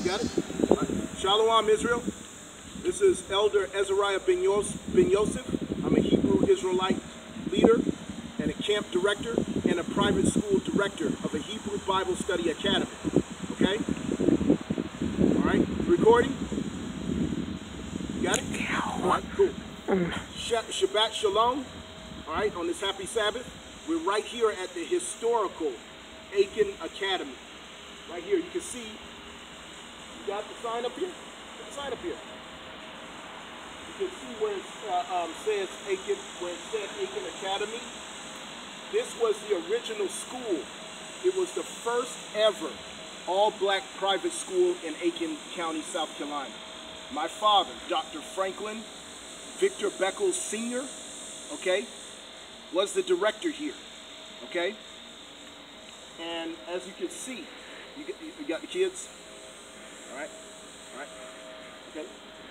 got it? Right. Shalom, Israel. This is Elder Ezariah Ben Yosef. I'm a Hebrew Israelite leader and a camp director and a private school director of a Hebrew Bible Study Academy. Okay? All right, recording? You got it? All right, cool. Shabbat Shalom. All right, on this happy Sabbath, we're right here at the historical AIKEN Academy. Right here, you can see, you got the sign up here? Put the sign up here. You can see where it says AIKEN, where it said AIKEN Academy. This was the original school. It was the first ever all-black private school in Aiken County, South Carolina. My father, Dr. Franklyn V. Beckles Sr., okay, was the director here, okay? And as you can see, you got the kids, all right, okay?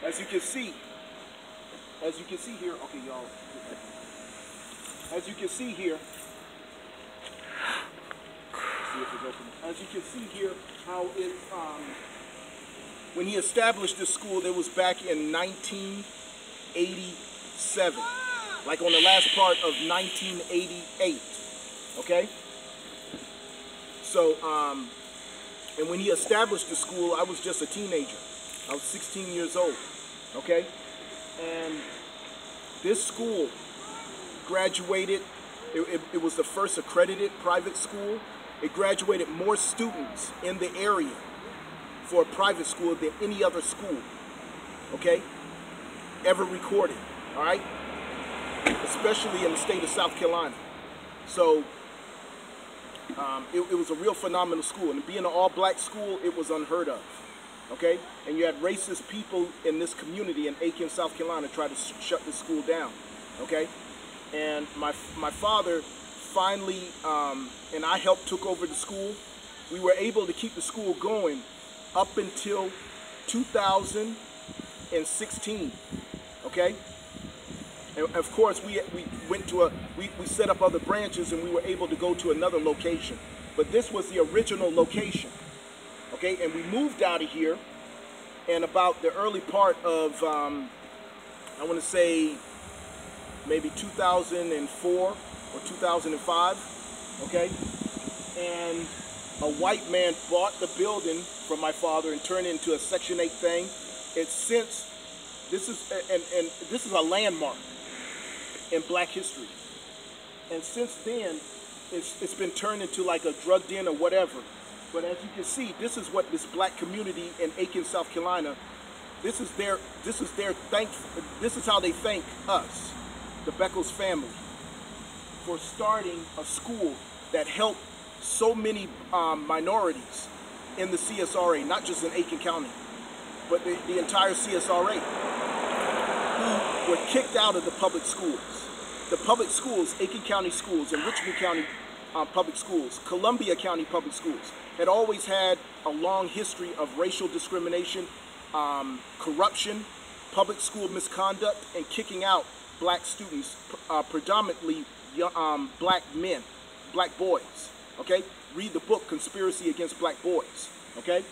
As you can see here, okay, y'all, as you can see here, as you can see here, how it, when he established this school, it was back in 1987, like on the last part of 1988, okay? So, and when he established the school, I was just a teenager. I was 16 years old, okay? And this school graduated, it was the first accredited private school. It graduated more students in the area for a private school than any other school, okay, ever recorded, all right, especially in the state of South Carolina. So it was a real phenomenal school, and being an all-black school, it was unheard of, okay, and you had racist people in this community in Aiken, South Carolina, try to shut the school down, okay, and my father finally, and I took over the school. We were able to keep the school going up until 2016, okay? And of course, we went to we set up other branches, and we were able to go to another location. But this was the original location, okay? And we moved out of here in about the early part of, I want to say, maybe 2004 or 2005, okay? And a white man bought the building from my father and turned it into a Section 8 thing. It's since, this is a landmark in black history. And since then, it's been turned into like a drug den or whatever. But as you can see, this is what this black community in Aiken, South Carolina, this is how they thank us, the Beckles family, for starting a school that helped so many minorities in the CSRA, not just in Aiken County, but the entire CSRA, who were kicked out of the public schools. The public schools, Aiken County schools, and Richmond County public schools, Columbia County public schools, had always had a long history of racial discrimination, corruption, public school misconduct, and kicking out black students, predominantly black men, black boys, okay? Read the book, Conspiracy Against Black Boys, okay?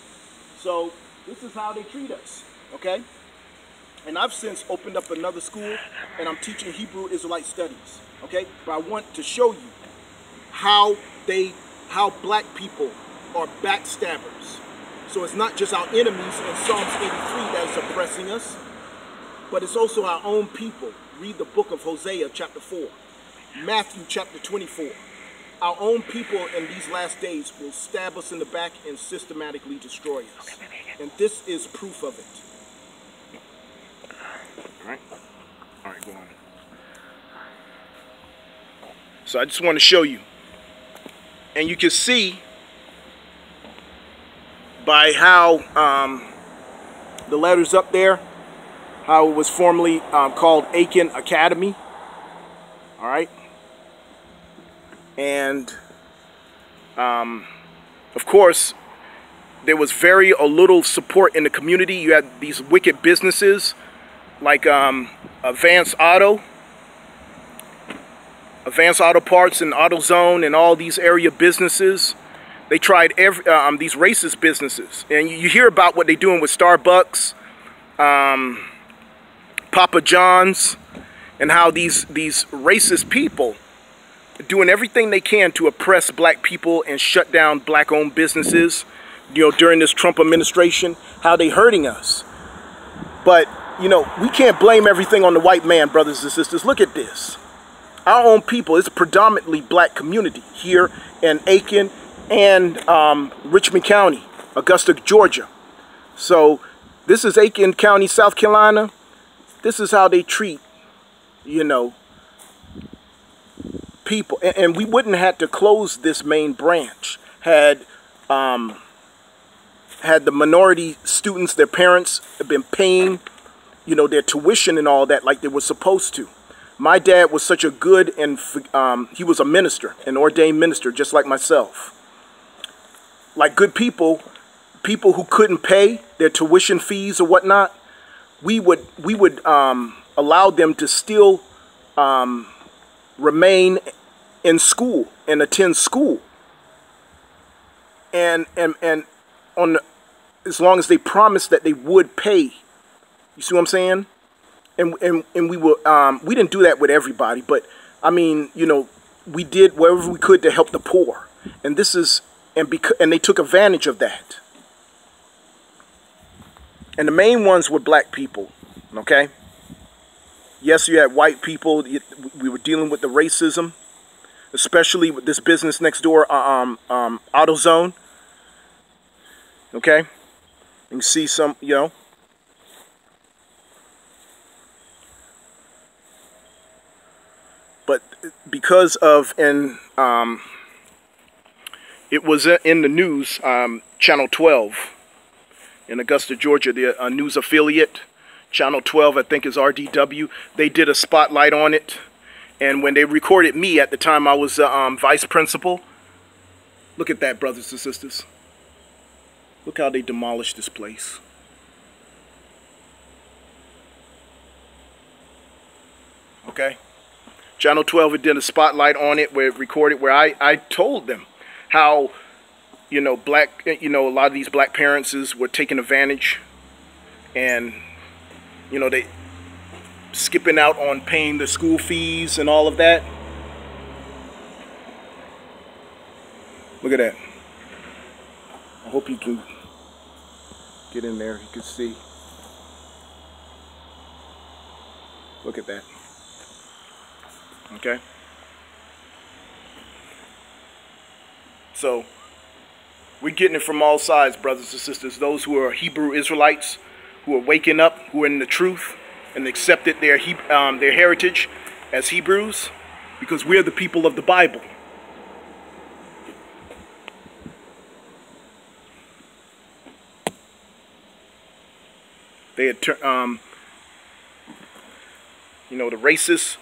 So this is how they treat us, okay? And I've since opened up another school, and I'm teaching Hebrew Israelite studies, okay? But I want to show you how black people are backstabbers. So it's not just our enemies in Psalms 83 that is oppressing us, but it's also our own people. Read the book of Hosea, chapter 4. Matthew chapter 24. Our own people in these last days will stab us in the back and systematically destroy us. And this is proof of it. All right, go on. So I just want to show you. And you can see by how the letters up there, how it was formerly called AIKEN Academy. All right. And of course, there was very little support in the community. You had these wicked businesses like Advanced Auto Parts and AutoZone and all these area businesses They tried these racist businesses. And you hear about what they're doing with Starbucks, Papa John's, and how these racist people are doing everything they can to oppress black people and shut down black-owned businesses, you know, during this Trump administration, how they hurting us. But, you know, we can't blame everything on the white man, brothers and sisters. Look at this. Our own people, it's a predominantly black community here in Aiken and Richmond County, Augusta, Georgia. So this is Aiken County, South Carolina. This is how they treat, you know, people. And we wouldn't have to close this main branch had the minority students, their parents, have been paying, you know, their tuition and all that like they were supposed to. My dad was such a good, and he was a minister, an ordained minister, just like myself. Like good people who couldn't pay their tuition fees or whatnot, we would allow them to still remain in school and attend school, and as long as they promised that they would pay. You see what I'm saying? And we were we didn't do that with everybody, but I mean, you know, we did wherever we could to help the poor. And this is and they took advantage of that. And the main ones were black people, okay? Yes, you had white people. We were dealing with the racism, especially with this business next door, AutoZone. Okay? You can see some, you know. But because of, and it was in the news, Channel 12 in Augusta, Georgia, the news affiliate, Channel 12, I think is RDW. They did a spotlight on it. And when they recorded me at the time, I was vice principal. Look at that, brothers and sisters. Look how they demolished this place. Okay? Channel 12 did a spotlight on it where it recorded, where I told them how, you know, a lot of these black parents were taking advantage, and, you know, they skipping out on paying the school fees and all of that. Look at that. I hope you can get in there. You can see. Look at that. Okay. So we're getting it from all sides, brothers and sisters. Those who are Hebrew Israelites, who are waking up, who are in the truth, and accepted their heritage as Hebrews, because we're the people of the Bible. They had, you know, the racist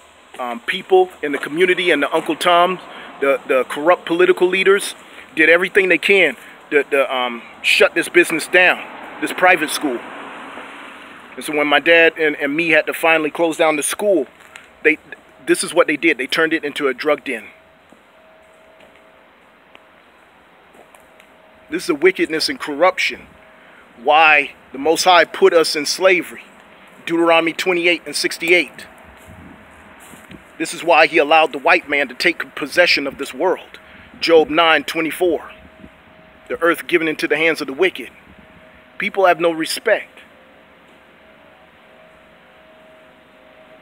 people in the community and the Uncle Toms, the corrupt political leaders, did everything they can to shut this business down, this private school. And so when my dad and me had to finally close down the school, this is what they did. They turned it into a drug den. This is a wickedness and corruption. Why the Most High put us in slavery. Deuteronomy 28:68. This is why he allowed the white man to take possession of this world. Job 9:24. The earth given into the hands of the wicked. People have no respect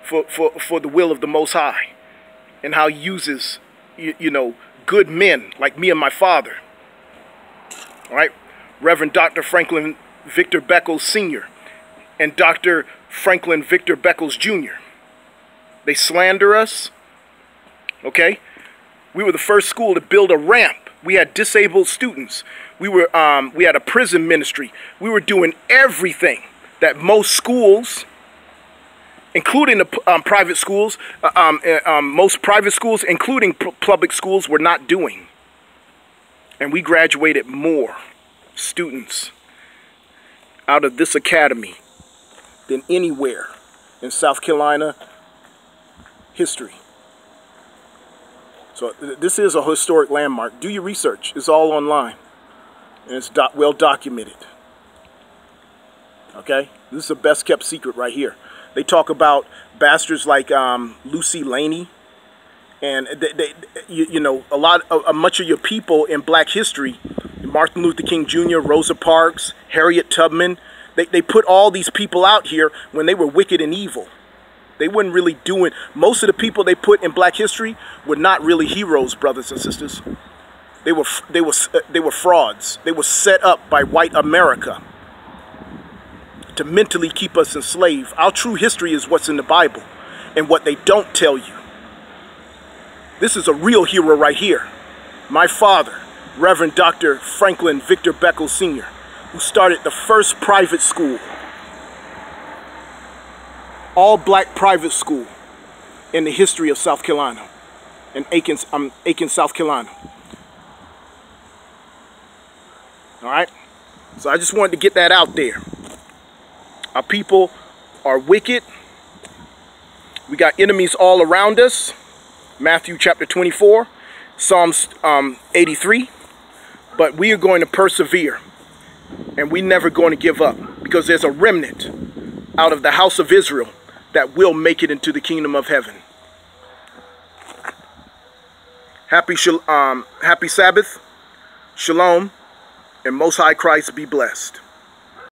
for the will of the Most High, and how he uses, you know, good men like me and my father. All right, Reverend Dr. Franklyn Victor Beckles Sr. and Dr. Franklyn Victor Beckles Jr. They slander us. Okay, we were the first school to build a ramp. We had disabled students. We had a prison ministry. We were doing everything that most schools, including the private schools, most private schools, including public schools, were not doing. And we graduated more students out of this academy than anywhere in South Carolina history. So this is a historic landmark. Do your research. It's all online. And it's well documented. Okay? This is the best kept secret right here. They talk about bastards like Lucy Laney. And you know, much of your people in black history, Martin Luther King Jr., Rosa Parks, Harriet Tubman, they put all these people out here when they were wicked and evil. They weren't really doing, most of the people they put in black history were not really heroes, brothers and sisters. They were frauds. They were set up by white America to mentally keep us enslaved. Our true history is what's in the Bible and what they don't tell you. This is a real hero right here. My father, Reverend Dr. Franklyn Victor Beckles Sr., who started the first private school, all black private school in the history of South Carolina, in Aiken, South Carolina. All right? So I just wanted to get that out there. Our people are wicked. We got enemies all around us. Matthew chapter 24, Psalms 83. But we are going to persevere. And we're never going to give up. Because there's a remnant out of the house of Israel that will make it into the kingdom of heaven. Happy Sabbath. Shalom. And Most High Christ be blessed.